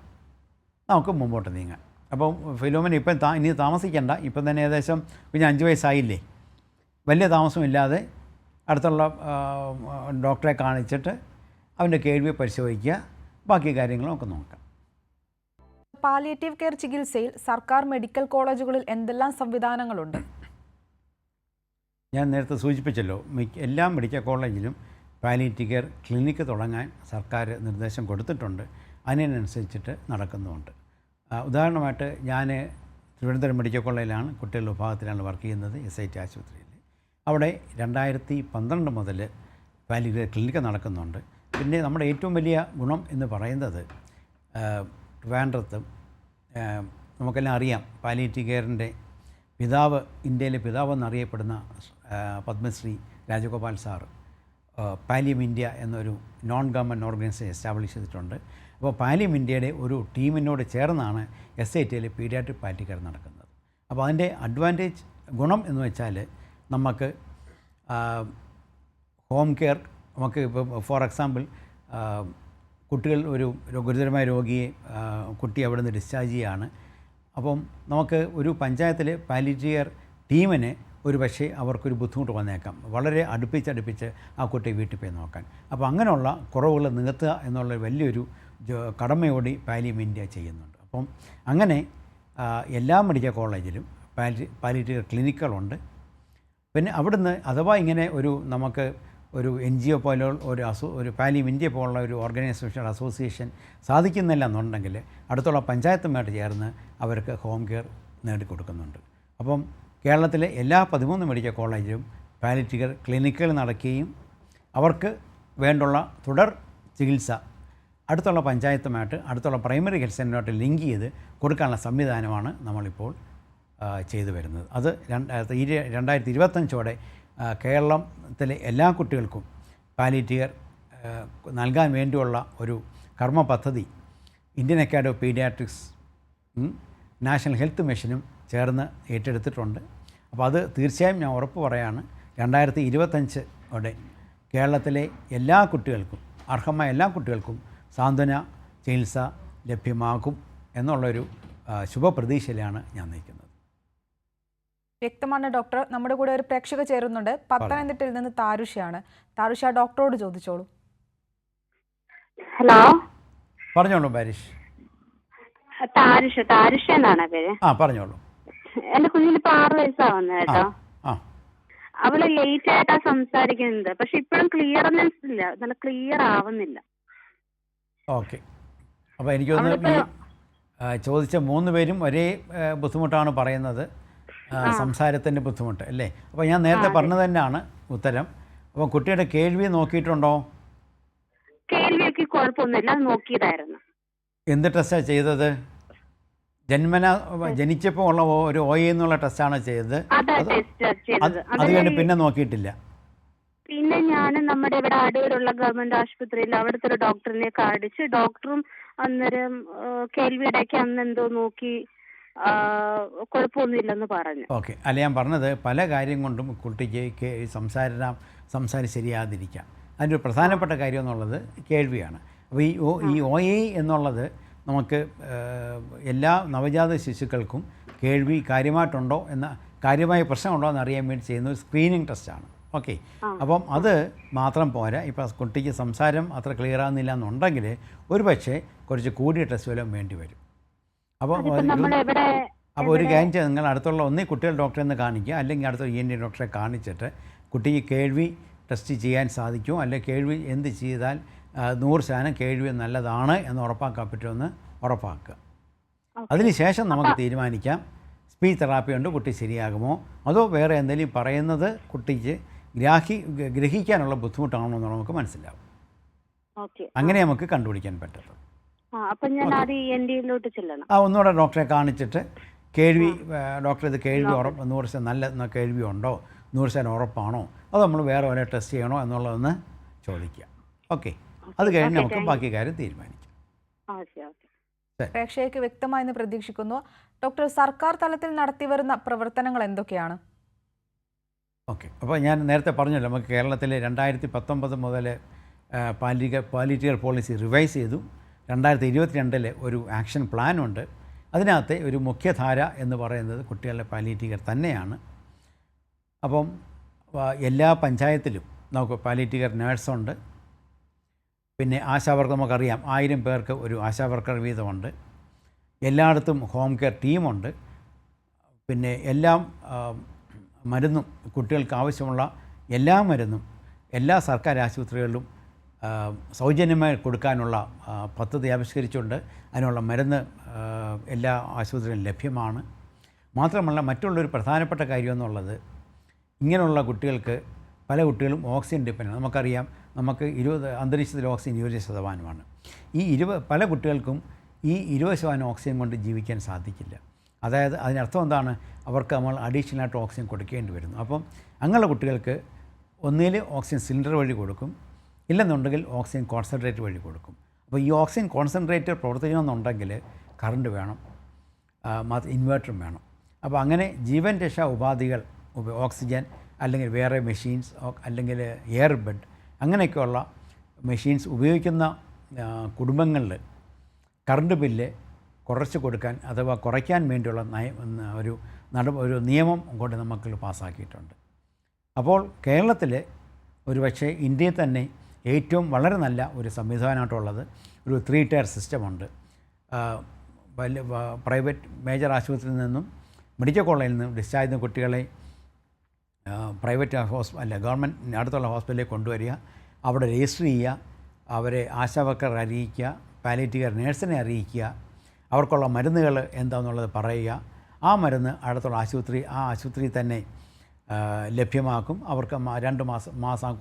നമുക്ക് മുമ്പോട്ട് നീങ്ങാൻ. അപ്പോൾ ഫിലോമിന ഇനി താമസിക്കേണ്ട. ഇപ്പം തന്നെ ഏകദേശം പിന്നെ 5 വയസ്സായില്ലേ. വലിയ താമസമില്ലാതെ അടുത്തുള്ള ഡോക്ടറെ കാണിച്ചിട്ട് അവൻ്റെ കേൾവി പരിശോധിക്കുക, ബാക്കി കാര്യങ്ങളും നമുക്ക് നോക്കാം. പാലിയേറ്റീവ് കെയർ ചികിത്സയിൽ സർക്കാർ മെഡിക്കൽ കോളേജുകളിൽ എന്തെല്ലാം സംവിധാനങ്ങളുണ്ട്? ഞാൻ നേരത്തെ സൂചിപ്പിച്ചല്ലോ, എല്ലാ മെഡിക്കൽ കോളേജിലും പാലിയേറ്റീവ് കെയർ ക്ലിനിക്ക് തുടങ്ങാൻ സർക്കാർ നിർദ്ദേശം കൊടുത്തിട്ടുണ്ട്. അതിനനുസരിച്ചിട്ട് നടക്കുന്നുമുണ്ട്. ഉദാഹരണമായിട്ട് ഞാൻ തിരുവനന്തപുരം മെഡിക്കൽ കോളേജിലാണ്, കുട്ടികളുടെ വിഭാഗത്തിലാണ് വർക്ക് ചെയ്യുന്നത്, SIT ആശുപത്രിയിൽ. അവിടെ 2012 മുതൽ പാലിയേറ്റീവ് കെയർ ക്ലിനിക്ക് നടക്കുന്നുണ്ട്. പിന്നെ നമ്മുടെ ഏറ്റവും വലിയ ഗുണം എന്ന് പറയുന്നത് ട്രിവാൻഡ്രത്തും നമുക്കെല്ലാം അറിയാം, പാലിയേറ്റീവ് കെയറിൻ്റെ പിതാവ്, ഇന്ത്യയിലെ പിതാവ് എന്നറിയപ്പെടുന്ന പത്മശ്രീ രാജഗോപാൽ സാറ് പാലിയം ഇന്ത്യ എന്നൊരു നോൺ ഗവൺമെൻറ് ഓർഗനൈസേഷൻ എസ്റ്റാബ്ലിഷ് ചെയ്തിട്ടുണ്ട്. അപ്പോൾ പാലിയം ഇന്ത്യയുടെ ഒരു ടീമിനോട് ചേർന്നാണ് SITയിൽ പീഡിയാട്രിക് പാലിയേറ്റീവ് കെയർ നടക്കുന്നത്. അപ്പോൾ അതിൻ്റെ അഡ്വാൻറ്റേജ് ഗുണം എന്ന് വെച്ചാൽ നമുക്ക് ഹോം കെയർ, നമുക്ക് ഇപ്പോൾ ഫോർ എക്സാമ്പിൾ കുട്ടികൾ ഒരു ഗുരുതരമായ രോഗിയെ കുട്ടി അവിടെ നിന്ന് ഡിസ്ചാർജ് ചെയ്യുകയാണ്. അപ്പം നമുക്ക് ഒരു പഞ്ചായത്തിൽ പാലിയേറ്റീവ് കെയർ ടീമിന് ഒരു പക്ഷേ അവർക്കൊരു ബുദ്ധിമുട്ട് വന്നേക്കാം, വളരെ അടുപ്പിച്ച് ആ കുട്ടിയെ വീട്ടിൽ പോയി നോക്കാൻ. അപ്പോൾ അങ്ങനെയുള്ള കുറവുകൾ നികത്തുക എന്നുള്ള വലിയൊരു കടമയോടെ പാലിയം ഇന്ത്യ ചെയ്യുന്നുണ്ട്. അപ്പം അങ്ങനെ എല്ലാ മെഡിക്കൽ കോളേജിലും പാലിയേറ്റീവ് ക്ലിനിക്കുകളുണ്ട്. പിന്നെ അവിടുന്ന് അഥവാ ഇങ്ങനെ നമുക്ക് ഒരു NGO പോലെ ഒരു പാലിയം ഇന്ത്യ പോലുള്ള ഒരു ഓർഗനൈസേഷൻ അസോസിയേഷൻ സാധിക്കുന്നില്ല എന്നുണ്ടെങ്കിൽ അടുത്തുള്ള പഞ്ചായത്തുമായിട്ട് ചേർന്ന് അവർക്ക് ഹോം കെയർ നേടിക്കൊടുക്കുന്നുണ്ട്. അപ്പം കേരളത്തിലെ എല്ലാ 13 മെഡിക്കൽ കോളേജിലും പാലിയേറ്റീവ് കെയർ ക്ലിനിക്കുകൾ നടക്കുകയും അവർക്ക് വേണ്ടുള്ള തുടർ ചികിത്സ അടുത്തുള്ള പഞ്ചായത്തുമായിട്ട്, അടുത്തുള്ള പ്രൈമറി ഹെൽത്ത് സെൻ്ററുമായിട്ട് ലിങ്ക് ചെയ്ത് കൊടുക്കാനുള്ള സംവിധാനമാണ് നമ്മളിപ്പോൾ ചെയ്തു വരുന്നത്. അത് 2025 കേരളത്തിലെ എല്ലാ കുട്ടികൾക്കും പാലിയേറ്റീവ് കെയർ നൽകാൻ വേണ്ടിയുള്ള ഒരു കർമ്മ പദ്ധതി Indian academy of pediatrics national health മിഷനും ചേർന്ന് ഏറ്റെടുത്തിട്ടുണ്ട്. അപ്പോൾ അത് തീർച്ചയായും ഞാൻ ഉറപ്പ് പറയാണ്, 2025 കേരളത്തിലെ എല്ലാ കുട്ടികൾക്കും, അർഹമായ എല്ലാ കുട്ടികൾക്കും സാന്ത്വന ചികിത്സ ലഭ്യമാകും എന്നുള്ളൊരു ശുഭപ്രതീക്ഷയിലാണ് ഞാൻ നയിക്കുന്നത്. വ്യക്തമാണ് ഡോക്ടർ. നമ്മുടെ കൂടെ ഒരു പ്രേക്ഷക ചേരുന്നുണ്ട്, പത്തനംതിട്ടയിൽ നിന്ന് താരുഷയാണ്. താരുഷ, ഡോക്ടറോട് ചോദിച്ചോളൂ. ഹലോ, പറഞ്ഞോളൂ പാരിഷ്. താരുഷ എന്നാണ് പേര്. പറഞ്ഞോളൂ. എന്റെ കുഞ്ഞിനിപ്പോ 6 വയസ്സാവുന്നത് കേട്ടോ. അവള് ലേറ്റ് ആയിട്ടാ സംസാരിക്കുന്നത്, പക്ഷെ ഇപ്പോഴും ക്ലിയർനെസ് ഇല്ല, നല്ല ക്ലിയർ ആവുന്നില്ല. ഓക്കെ, അപ്പോൾ എനിക്ക് തോന്നുന്നു ഈ ചോദിച്ച 3 പേരും ഒരേ ബുദ്ധിമുട്ടാണ് പറയുന്നത്, സംസാരത്തിൻ്റെ ബുദ്ധിമുട്ട് അല്ലേ? അപ്പോൾ ഞാൻ നേരത്തെ പറഞ്ഞത് തന്നെയാണ് ഉത്തരം. അപ്പോൾ കുട്ടിയുടെ കേൾവി നോക്കിയിട്ടുണ്ടോ? കേൾവിയൊക്കെ കുഴപ്പമൊന്നുമില്ല, നോക്കിയതായിരുന്നു. എന്ത് ടെസ്റ്റാണ് ചെയ്തത്? ജനിച്ചപ്പോൾ ഉള്ള ഒരു OA എന്നുള്ള ടെസ്റ്റാണ് ചെയ്തത്? അത് കഴിഞ്ഞ് പിന്നെ നോക്കിയിട്ടില്ല? പിന്നെ ഞാൻ നമ്മുടെ ഇവിടെ അടൂരുള്ള ഗവൺമെന്റ് ആശുപത്രിയിൽ അവിടുത്തെ ഒരു ഡോക്ടറിനെ കാണിച്ച്, ഡോക്ടറും അന്നേരം കേൾവിയുടെയൊക്കെ അന്ന് എന്തോ നോക്കി കുഴപ്പമൊന്നുമില്ലെന്ന് പറഞ്ഞു. ഓക്കെ, അല്ല ഞാൻ പറഞ്ഞത് പല കാര്യം കൊണ്ടും കുട്ടിക്ക് സംസാരം ശരിയാതിരിക്കാം. അതിൻ്റെ ഒരു പ്രധാനപ്പെട്ട കാര്യം എന്നുള്ളത് കേൾവിയാണ്. അപ്പോൾ ഈ OA എന്നുള്ളത് നമുക്ക് എല്ലാ നവജാത ശിശുക്കൾക്കും കേൾവി കാര്യമായിട്ടുണ്ടോ കാര്യമായ പ്രശ്നമുണ്ടോ എന്ന് അറിയാൻ വേണ്ടി ചെയ്യുന്ന ഒരു സ്ക്രീനിങ് ടെസ്റ്റാണ്. ഓക്കെ, അപ്പം അത് മാത്രം പോരാ. ഇപ്പോൾ കുട്ടിക്ക് സംസാരം അത്ര ക്ലിയർ ആകുന്നില്ല എന്നുണ്ടെങ്കിൽ ഒരു പക്ഷേ കുറച്ച് കൂടിയ ടെസ്റ്റ് വല്ലതും വേണ്ടി വരും. അപ്പോൾ ഒരു കാര്യം ചെയ്ത് നിങ്ങൾ അടുത്തുള്ള ഒന്നേ കുട്ടികൾ ഡോക്ടറെ ഒന്ന് കാണിക്കുക, അല്ലെങ്കിൽ അടുത്ത ENT ഡോക്ടറെ കാണിച്ചിട്ട് കുട്ടിക്ക് കേൾവി ടെസ്റ്റ് ചെയ്യാൻ സാധിക്കുമോ, അല്ലെങ്കിൽ കേൾവി എന്ത് ചെയ്താൽ 100% കേൾവി നല്ലതാണ് എന്ന് ഉറപ്പാക്കാൻ പറ്റുമെന്ന് ഉറപ്പാക്കുക. അതിനുശേഷം നമുക്ക് തീരുമാനിക്കാം സ്പീച്ച് തെറാപ്പി കൊണ്ട് കുട്ടി ശരിയാകുമോ, അതോ വേറെ എന്തെങ്കിലും പറയുന്നത് കുട്ടിക്ക് ഗ്രഹിക്കാനുള്ള ബുദ്ധിമുട്ടാണോ എന്ന് നമുക്ക് മനസ്സിലാവും. അങ്ങനെ നമുക്ക് കണ്ടുപിടിക്കാൻ പറ്റത്തുള്ളൂ. ഒന്നുകൂടെ ഡോക്ടറെ കാണിച്ചിട്ട് കേൾവി, ഡോക്ടർ ഇത് കേൾവി 100% നല്ല കേൾവി ഉണ്ടോ, 100% ഉറപ്പാണോ, അത് നമ്മൾ വേറെ വരെ ടെസ്റ്റ് ചെയ്യണോ എന്നുള്ളതൊന്ന് ചോദിക്കുക. ഓക്കെ, അത് കഴിഞ്ഞ് നമുക്ക് ബാക്കി കാര്യം തീരുമാനിക്കാം. പ്രേക്ഷകർക്ക് വ്യക്തമായെന്ന് പ്രതീക്ഷിക്കുന്നു. ഡോക്ടർ, സർക്കാർ തലത്തിൽ നടത്തിവരുന്ന പ്രവർത്തനങ്ങൾ എന്തൊക്കെയാണ്? ഓക്കെ, അപ്പോൾ ഞാൻ നേരത്തെ പറഞ്ഞല്ലോ, നമുക്ക് കേരളത്തിൽ 2019 മുതൽ പാലിയേറ്റീവ് കെയർ പോളിസി റിവൈസ് ചെയ്തു. 2022 ഒരു ആക്ഷൻ പ്ലാനുണ്ട്. അതിനകത്ത് ഒരു മുഖ്യധാര എന്ന് പറയുന്നത് കുട്ടികളുടെ പാലിയേറ്റീവ് കെയർ തന്നെയാണ്. അപ്പം എല്ലാ പഞ്ചായത്തിലും നമുക്ക് പാലിയേറ്റീവ് കെയർ നേഴ്സുണ്ട്. പിന്നെ ആശാവർക്കർ, നമുക്കറിയാം 1000 പേർക്ക് ഒരു ആശാവർക്കർ വീതമുണ്ട്. എല്ലായിടത്തും ഹോം കെയർ ടീമുണ്ട്. പിന്നെ എല്ലാം മരുന്നും കുട്ടികൾക്ക് ആവശ്യമുള്ള എല്ലാ മരുന്നും എല്ലാ സർക്കാർ ആശുപത്രികളിലും സൗജന്യമായി കൊടുക്കാനുള്ള പദ്ധതി ആവിഷ്കരിച്ചുകൊണ്ട് അതിനുള്ള മരുന്ന് എല്ലാ ആശുപത്രികളിലും ലഭ്യമാണ്. മാത്രമല്ല മറ്റുള്ളൊരു പ്രധാനപ്പെട്ട കാര്യം എന്നുള്ളത് ഇങ്ങനെയുള്ള കുട്ടികൾക്ക് പല കുട്ടികളും ഓക്സിജൻ ഡിപ്പെൻഡൻ്റ്. നമുക്കറിയാം, നമുക്ക് അന്തരീക്ഷത്തിൽ ഓക്സിജൻ 20%. ഈ പല കുട്ടികൾക്കും ഈ 20% ഓക്സിജൻ കൊണ്ട് ജീവിക്കാൻ സാധിക്കില്ല. അതായത് അതിനർത്ഥം എന്താണ്? അവർക്ക് നമ്മൾ അഡീഷണലായിട്ട് ഓക്സിജൻ കൊടുക്കേണ്ടി വരുന്നു. അപ്പം അങ്ങനെയുള്ള കുട്ടികൾക്ക് ഒന്നിൽ ഓക്സിജൻ സിലിണ്ടർ വഴി കൊടുക്കും, ഇല്ലെന്നുണ്ടെങ്കിൽ ഓക്സിജൻ കോൺസെൻട്രേറ്റർ വഴി കൊടുക്കും. അപ്പോൾ ഈ ഓക്സിജൻ കോൺസെൻട്രേറ്റർ പ്രവർത്തിക്കണമെന്നുണ്ടെങ്കിൽ കറണ്ട് വേണം, ഇൻവേർട്ടറും വേണം. അപ്പോൾ അങ്ങനെ ജീവൻ രക്ഷാ ഉപാധികൾ, ഓക്സിജൻ അല്ലെങ്കിൽ വേറെ മെഷീൻസ് അല്ലെങ്കിൽ എയർ ബെഡ് അങ്ങനെയൊക്കെയുള്ള മെഷീൻസ് ഉപയോഗിക്കുന്ന കുടുംബങ്ങളിൽ കറണ്ട് ബില്ല് കുറച്ച് കൊടുക്കാൻ അഥവാ കുറയ്ക്കാൻ വേണ്ടിയുള്ള ഒരു നിയമം കൊണ്ട് നമുക്ക് പാസ്സാക്കിയിട്ടുണ്ട്. അപ്പോൾ കേരളത്തിൽ ഒരുപക്ഷെ ഇന്ത്യയിൽ തന്നെ ഏറ്റവും വളരെ നല്ല ഒരു സംവിധാനമായിട്ടുള്ളത് ഒരു 3 ടയർ സിസ്റ്റമുണ്ട്. വലിയ പ്രൈവറ്റ് മേജർ ആശുപത്രിയിൽ നിന്നും മെഡിക്കൽ കോളേജിൽ നിന്നും ഡിസ്ചാർജ് ചെയ്യുന്ന കുട്ടികളെ പ്രൈവറ്റ് ഗവൺമെൻറ് അടുത്തുള്ള ഹോസ്പിറ്റലിലേക്ക് കൊണ്ടുവരിക, അവിടെ രജിസ്റ്റർ ചെയ്യുക, അവരെ ആശാവർക്കറെ അറിയിക്കുക, പാലിയേറ്റീവ് കെയർ നേഴ്സിനെ അറിയിക്കുക, അവർക്കുള്ള മരുന്നുകൾ എന്താണെന്നുള്ളത് പറയുക. ആ മരുന്ന് അടുത്തുള്ള ആശുപത്രിയിൽ തന്നെ ലഭ്യമാക്കും. അവർക്ക് 2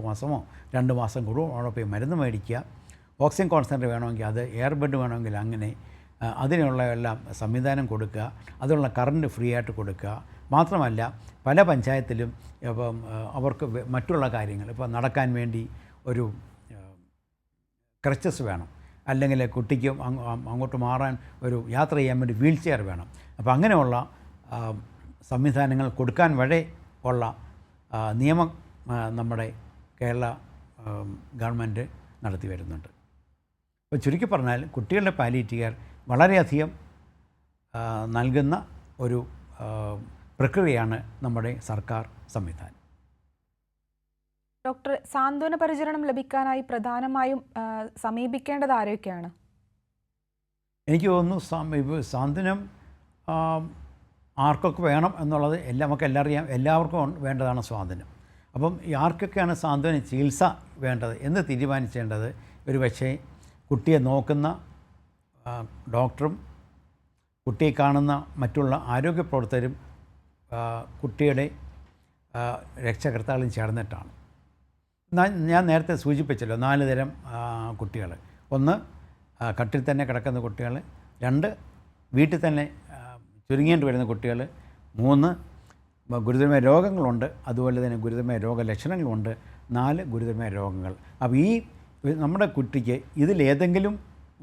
മാസമോ 2 മാസം കൂടും അവിടെ പോയി മരുന്ന് മേടിക്കുക. ഓക്സിജൻ കോൺസെൻട്രേറ്റർ വേണമെങ്കിൽ അത്, എയർ ബെഡ് വേണമെങ്കിൽ അങ്ങനെ, അതിനുള്ള എല്ലാം സംവിധാനം കൊടുക്കുക. അതിനുള്ള കറണ്ട് ഫ്രീ ആയിട്ട് കൊടുക്കുക. മാത്രമല്ല പല പഞ്ചായത്തിലും ഇപ്പം അവർക്ക് മറ്റുള്ള കാര്യങ്ങൾ, ഇപ്പോൾ നടക്കാൻ വേണ്ടി ഒരു ക്രച്ചസ് വേണം, അല്ലെങ്കിൽ കുട്ടിക്ക് അങ്ങോട്ട് മാറാൻ ഒരു യാത്ര ചെയ്യാൻ വേണ്ടി വീൽ ചെയർ വേണം. അപ്പോൾ അങ്ങനെയുള്ള സംവിധാനങ്ങൾ കൊടുക്കാൻ വരെ ഉള്ള നിയമം നമ്മുടെ കേരള ഗവൺമെൻറ് നടത്തി വരുന്നുണ്ട്. അപ്പോൾ ചുരുക്കി പറഞ്ഞാൽ കുട്ടികളുടെ പാലിയേറ്റീവ് കെയർ വളരെയധികം നൽകുന്ന ഒരു പ്രക്രിയയാണ് നമ്മുടെ സർക്കാർ സംവിധാനം. ഡോക്ടർ, സാന്ത്വന പരിചരണം ലഭിക്കാനായി പ്രധാനമായും സമീപിക്കേണ്ടത് ആരൊക്കെയാണ്? എനിക്ക് തോന്നുന്നു സാന്ത്വനം ആർക്കൊക്കെ വേണം എന്നുള്ളത് എല്ലാവർക്കും വേണ്ടതാണ് സാന്ത്വനം. അപ്പം ആർക്കൊക്കെയാണ് സാന്ത്വന ചികിത്സ വേണ്ടത് എന്ന് തീരുമാനിക്കേണ്ടത് ഒരു പക്ഷേ കുട്ടിയെ നോക്കുന്ന ഡോക്ടറും കുട്ടിയെ കാണുന്ന മറ്റുള്ള ആരോഗ്യ പ്രവർത്തകരും കുട്ടിയുടെ രക്ഷകർത്താക്കളും ചേർന്നിട്ടാണ്. ഞാൻ നേരത്തെ സൂചിപ്പിച്ചല്ലോ 4 തരം കുട്ടികൾ. 1 കട്ടിൽ തന്നെ കിടക്കുന്ന കുട്ടികൾ, 2 വീട്ടിൽ തന്നെ ചുരുങ്ങേണ്ടി വരുന്ന കുട്ടികൾ, 3 ഗുരുതരമായ രോഗങ്ങളുണ്ട്, അതുപോലെ തന്നെ ഗുരുതരമായ രോഗലക്ഷണങ്ങളുണ്ട്, 4 ഗുരുതരമായ രോഗങ്ങൾ. അപ്പോൾ ഈ നമ്മുടെ കുട്ടിക്ക് ഇതിലേതെങ്കിലും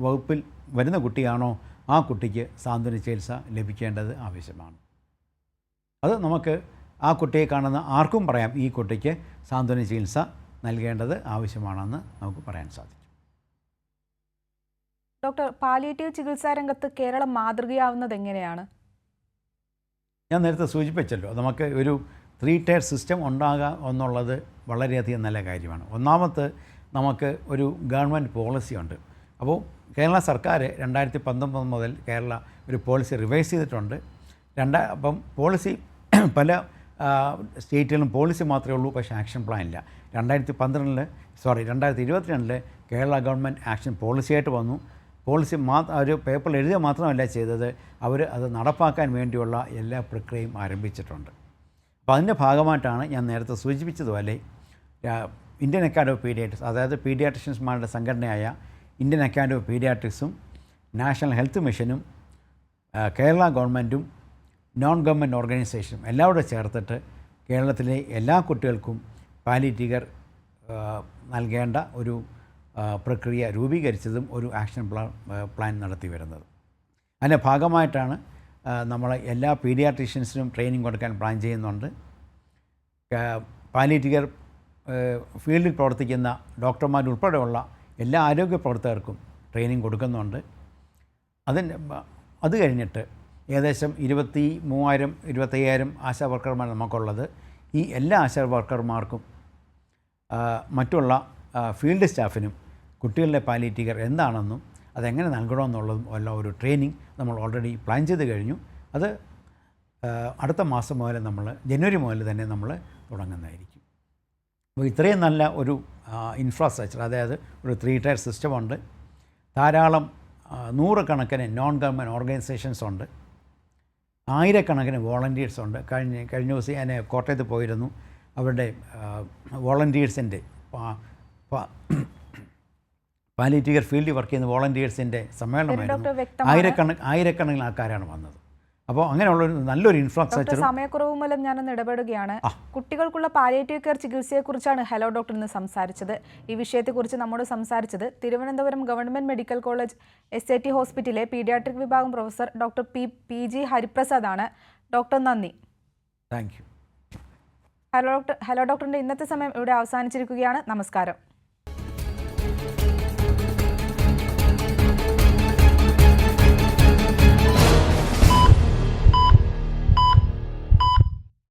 വകുപ്പിൽ വരുന്ന കുട്ടിയാണോ ആ കുട്ടിക്ക് സാന്ത്വന ചികിത്സ ലഭിക്കേണ്ടത് ആവശ്യമാണ്. അത് നമുക്ക് ആ കുട്ടിയെ കാണുന്ന ആർക്കും പറയാം ഈ കുട്ടിക്ക് സാന്ത്വന ചികിത്സ നൽകേണ്ടത് ആവശ്യമാണെന്ന് നമുക്ക് പറയാൻ സാധിക്കും. ഡോക്ടർ, പാലിയേറ്റീവ് ചികിത്സാ രംഗത്ത് കേരളം മാതൃകയാവുന്നത് എങ്ങനെയാണ്? ഞാൻ നേരത്തെ സൂചിപ്പിച്ചല്ലോ, നമുക്ക് ഒരു 3 ടയർ സിസ്റ്റം ഉണ്ടാകുക എന്നുള്ളത് വളരെയധികം നല്ല കാര്യമാണ്. ഒന്നാമത്തെ നമുക്ക് ഒരു ഗവൺമെൻറ് പോളിസിയുണ്ട്. അപ്പോൾ കേരള സർക്കാർ 2019 മുതൽ കേരള ഒരു പോളിസി റിവൈസ് ചെയ്തിട്ടുണ്ട്. അപ്പം പോളിസി പല സ്റ്റേറ്റുകളിലും പോളിസി മാത്രമേ ഉള്ളൂ, പക്ഷേ ആക്ഷൻ പ്ലാൻ ഇല്ല. 2022 കേരള ഗവൺമെൻറ് ആക്ഷൻ പോളിസിയായിട്ട് വന്നു. പോളിസി ഒരു പേപ്പറിൽ എഴുതുക മാത്രമല്ല ചെയ്തത്, അവർ അത് നടപ്പാക്കാൻ വേണ്ടിയുള്ള എല്ലാ പ്രക്രിയയും ആരംഭിച്ചിട്ടുണ്ട്. അപ്പോൾ അതിൻ്റെ ഭാഗമായിട്ടാണ് ഞാൻ നേരത്തെ സൂചിപ്പിച്ചതുപോലെ ഇന്ത്യൻ അക്കാഡമി ഓഫ് പീഡിയാട്രിക്സ്, അതായത് പീഡിയാട്രിഷ്യൻസ്മാരുടെ സംഘടനയായ ഇന്ത്യൻ അക്കാഡമി ഓഫ് പീഡിയാട്രിക്സും നാഷണൽ ഹെൽത്ത് മിഷനും കേരള ഗവൺമെൻറ്റും നോൺ ഗവൺമെൻറ് ഓർഗനൈസേഷനും എല്ലാവരും ചേർത്തിട്ട് കേരളത്തിലെ എല്ലാ കുട്ടികൾക്കും പാലിയേറ്റീവ് കെയർ നൽകേണ്ട ഒരു പ്രക്രിയ രൂപീകരിച്ചതും ഒരു ആക്ഷൻ പ്ലാൻ നടത്തി വരുന്നത്. അതിൻ്റെ ഭാഗമായിട്ടാണ് നമ്മൾ എല്ലാ പീഡിയാട്രീഷ്യൻസിനും ട്രെയിനിങ് കൊടുക്കാൻ പ്ലാൻ ചെയ്യുന്നുണ്ട്. പാലിയേറ്റീവ് കെയർ ഫീൽഡിൽ പ്രവർത്തിക്കുന്ന ഡോക്ടർമാരുൾപ്പെടെയുള്ള എല്ലാ ആരോഗ്യ പ്രവർത്തകർക്കും ട്രെയിനിങ് കൊടുക്കുന്നുണ്ട്. അത് കഴിഞ്ഞിട്ട് ഏകദേശം 23,000-25,000 ആശാ വർക്കർമാർ നമുക്കുള്ളത്. ഈ എല്ലാ ആശാ വർക്കർമാർക്കും മറ്റുള്ള ഫീൽഡ് സ്റ്റാഫിനും കുട്ടികളുടെ പാലിയേറ്റീവ് കെയർ എന്താണെന്നും അതെങ്ങനെ നൽകണമെന്നുള്ളതും എല്ലാം ഒരു ട്രെയിനിങ് നമ്മൾ ഓൾറെഡി പ്ലാൻ ചെയ്ത് കഴിഞ്ഞു. അത് അടുത്ത മാസം മുതൽ നമ്മൾ ജനുവരി മുതൽ തന്നെ നമ്മൾ തുടങ്ങുന്നതായിരിക്കും. അപ്പോൾ ഇത്രയും നല്ല ഒരു ഇൻഫ്രാസ്ട്രക്ചർ, അതായത് ഒരു 3 ടയർ സിസ്റ്റമുണ്ട്, ധാരാളം നൂറുകണക്കിന് നോൺ ഗവൺമെൻറ് ഓർഗനൈസേഷൻസ് ഉണ്ട്, ആയിരക്കണക്കിന് വോളണ്ടിയേഴ്സ് ഉണ്ട്. കഴിഞ്ഞ ദിവസം ഞാൻ കോട്ടയത്ത് പോയിരുന്നു. അവരുടെ വോളണ്ടിയേഴ്സിൻ്റെ പാലിയേറ്റീവ് കെയർ ഫീൽഡിൽ വർക്ക് ചെയ്യുന്ന വോളണ്ടിയേഴ്സിൻ്റെ സമ്മേളനമായിരുന്നു. ആയിരക്കണക്കിന് ആൾക്കാരാണ് വന്നത്. അപ്പോൾ അങ്ങനെയുള്ളൊരു നല്ലൊരു ഇൻഫ്രാസ്ട്രക്ചർ. സമയക്കുറവ് മൂലം ഞാനൊന്ന് ഇടപെടുകയാണ്. കുട്ടികൾക്കുള്ള പാലിയേറ്റീവ് കെയർ ചികിത്സയെക്കുറിച്ചാണ് ഹലോ ഡോക്ടർ ഇന്ന് സംസാരിച്ചത്. ഈ വിഷയത്തെക്കുറിച്ച് നമ്മോട് സംസാരിച്ചത് Thiruvananthapuram government medical college SAT ഹോസ്പിറ്റലിലെ പീഡിയാട്രിക് വിഭാഗം പ്രൊഫസർ ഡോക്ടർ PG ഹരിപ്രസാദാണ്. ഡോക്ടർ നന്ദി. Thank you. ഹലോ ഡോക്ടറിൻ്റെ ഇന്നത്തെ സമയം ഇവിടെ അവസാനിച്ചിരിക്കുകയാണ്. നമസ്കാരം.